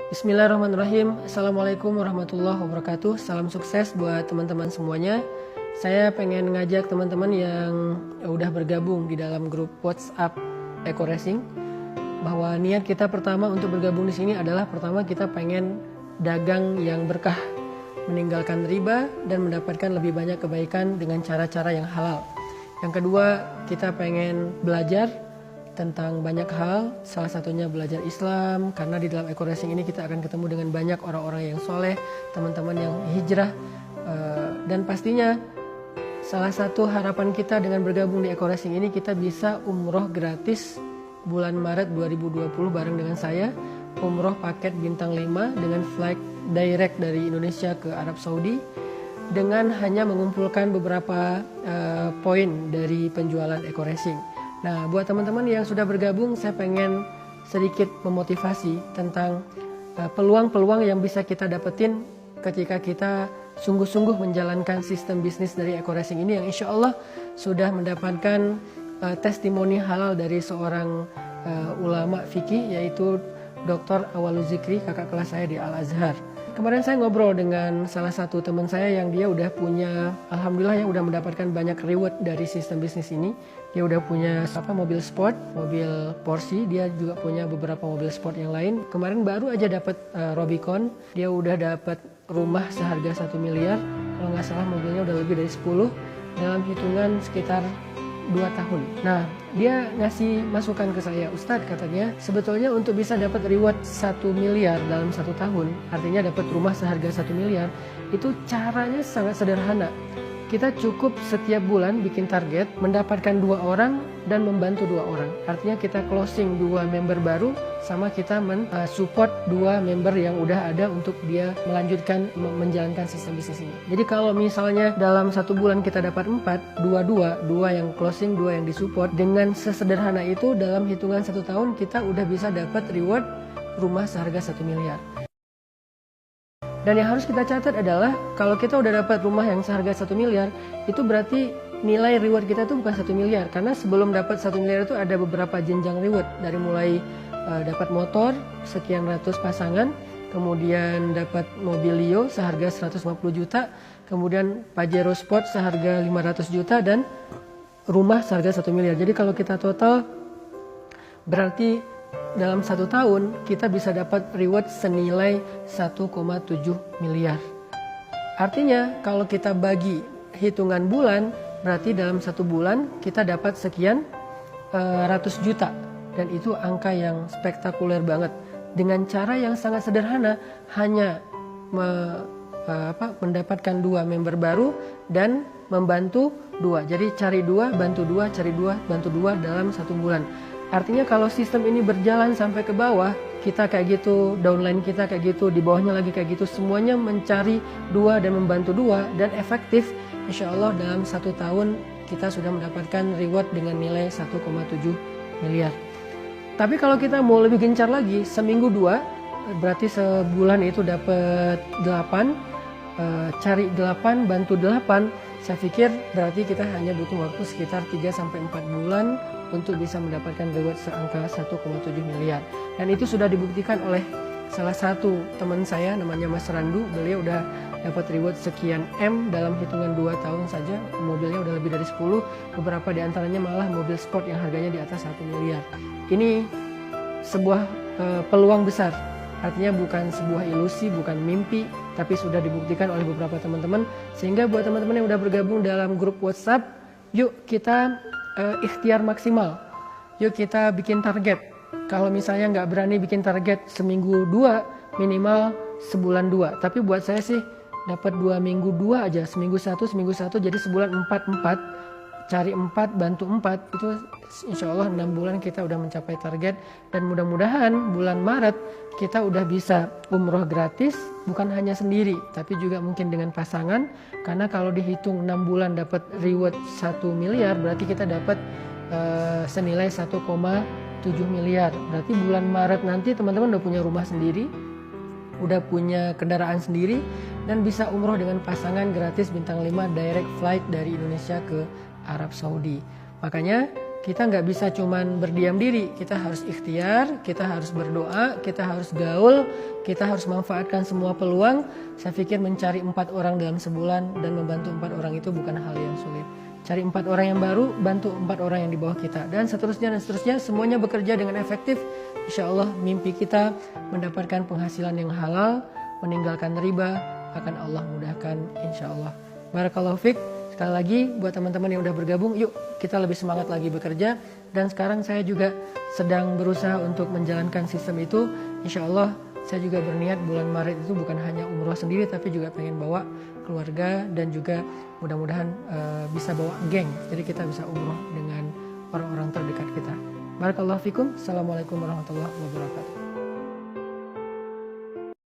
Bismillahirrahmanirrahim. Assalamualaikum warahmatullahi wabarakatuh. Salam sukses buat teman-teman semuanya. Saya pengen ngajak teman-teman yang udah bergabung di dalam grup WhatsApp Eco Racing bahwa niat kita pertama untuk bergabung di sini adalah pertama kita pengen dagang yang berkah, meninggalkan riba dan mendapatkan lebih banyak kebaikan dengan cara-cara yang halal. Yang kedua, kita pengen belajar tentang banyak hal, salah satunya belajar Islam, karena di dalam Eco Racing ini kita akan ketemu dengan banyak orang-orang yang soleh, teman-teman yang hijrah, dan pastinya salah satu harapan kita dengan bergabung di Eco Racing ini kita bisa umroh gratis bulan Maret 2020 bareng dengan saya, umroh paket bintang 5 dengan flight direct dari Indonesia ke Arab Saudi dengan hanya mengumpulkan beberapa poin dari penjualan Eco Racing. Nah, buat teman-teman yang sudah bergabung, saya pengen sedikit memotivasi tentang peluang-peluang yang bisa kita dapetin ketika kita sungguh-sungguh menjalankan sistem bisnis dari Eco Racing ini yang insya Allah sudah mendapatkan testimoni halal dari seorang ulama fikih yaitu Dr. Awaluz Zikri, kakak kelas saya di Al-Azhar. Kemarin saya ngobrol dengan salah satu teman saya yang dia udah punya, alhamdulillah ya udah mendapatkan banyak reward dari sistem bisnis ini. Dia udah punya mobil sport, mobil Porsche, dia juga punya beberapa mobil sport yang lain. Kemarin baru aja dapat Rubicon, dia udah dapat rumah seharga 1 miliar. Kalau nggak salah mobilnya udah lebih dari 10 dalam hitungan sekitar 2 tahun. Nah, dia ngasih masukan ke saya, Ustadz katanya sebetulnya untuk bisa dapat reward 1 miliar dalam 1 tahun, artinya dapat rumah seharga 1 miliar, itu caranya sangat sederhana. Kita cukup setiap bulan bikin target, mendapatkan 2 orang dan membantu 2 orang. Artinya kita closing 2 member baru sama kita support 2 member yang udah ada untuk dia melanjutkan menjalankan sistem bisnis ini. Jadi kalau misalnya dalam 1 bulan kita dapat 4, 2 yang closing, 2 yang disupport, dengan sesederhana itu dalam hitungan 1 tahun kita udah bisa dapat reward rumah seharga 1 miliar. Dan yang harus kita catat adalah kalau kita udah dapat rumah yang seharga 1 miliar, itu berarti nilai reward kita itu bukan 1 miliar. Karena sebelum dapat 1 miliar itu ada beberapa jenjang reward. Dari mulai dapat motor sekian ratus pasangan, kemudian dapat mobil Leo seharga 150 juta, kemudian Pajero Sport seharga 500 juta, dan rumah seharga 1 miliar. Jadi kalau kita total berarti dalam 1 tahun kita bisa dapat reward senilai 1,7 miliar. Artinya kalau kita bagi hitungan bulan, berarti dalam 1 bulan kita dapat sekian ratus juta. Dan itu angka yang spektakuler banget. Dengan cara yang sangat sederhana, hanya mendapatkan 2 member baru dan membantu 2. Jadi cari 2, bantu 2, cari 2, bantu 2 dalam 1 bulan. Artinya kalau sistem ini berjalan sampai ke bawah, kita kayak gitu, downline kita kayak gitu, di bawahnya lagi kayak gitu, semuanya mencari 2 dan membantu 2 dan efektif, insya Allah dalam 1 tahun kita sudah mendapatkan reward dengan nilai 1,7 miliar. Tapi kalau kita mau lebih gencar lagi, seminggu 2, berarti sebulan itu dapat 8, cari 8, bantu 8, saya pikir berarti kita hanya butuh waktu sekitar 3-4 bulan untuk bisa mendapatkan reward seangka 1,7 miliar. Dan itu sudah dibuktikan oleh salah satu teman saya namanya Mas Randu. Beliau udah dapat reward sekian M dalam hitungan 2 tahun saja. Mobilnya udah lebih dari 10, beberapa diantaranya malah mobil sport yang harganya di atas 1 miliar. Ini sebuah peluang besar. Artinya bukan sebuah ilusi, bukan mimpi, tapi sudah dibuktikan oleh beberapa teman-teman. Sehingga buat teman-teman yang udah bergabung dalam grup WhatsApp, yuk kita ikhtiar maksimal. Yuk kita bikin target. Kalau misalnya nggak berani bikin target seminggu 2, minimal sebulan 2. Tapi buat saya sih dapat 2 minggu 2 aja, seminggu 1, jadi sebulan 4. Cari 4, bantu 4, itu insya Allah 6 bulan kita udah mencapai target. Dan mudah-mudahan bulan Maret kita udah bisa umroh gratis, bukan hanya sendiri, tapi juga mungkin dengan pasangan. Karena kalau dihitung 6 bulan dapat reward 1 miliar, berarti kita dapat senilai 1,7 miliar. Berarti bulan Maret nanti teman-teman udah punya rumah sendiri, udah punya kendaraan sendiri, dan bisa umroh dengan pasangan gratis bintang 5 direct flight dari Indonesia ke Arab Saudi. Makanya kita nggak bisa cuman berdiam diri, kita harus ikhtiar, kita harus berdoa, kita harus gaul, kita harus manfaatkan semua peluang. Saya pikir mencari 4 orang dalam sebulan dan membantu 4 orang itu bukan hal yang sulit. Cari 4 orang yang baru, bantu 4 orang yang di bawah kita, dan seterusnya, semuanya bekerja dengan efektif. Insya Allah mimpi kita mendapatkan penghasilan yang halal, meninggalkan riba, akan Allah mudahkan insya Allah. Barakallahu fiik. Sekali lagi buat teman-teman yang udah bergabung, yuk kita lebih semangat lagi bekerja. Dan sekarang saya juga sedang berusaha untuk menjalankan sistem itu. Insya Allah saya juga berniat bulan Maret itu bukan hanya umroh sendiri, tapi juga pengen bawa keluarga dan juga mudah-mudahan bisa bawa geng. Jadi kita bisa umroh dengan orang-orang terdekat kita. Barakallahu fikum. Assalamualaikum warahmatullahi wabarakatuh.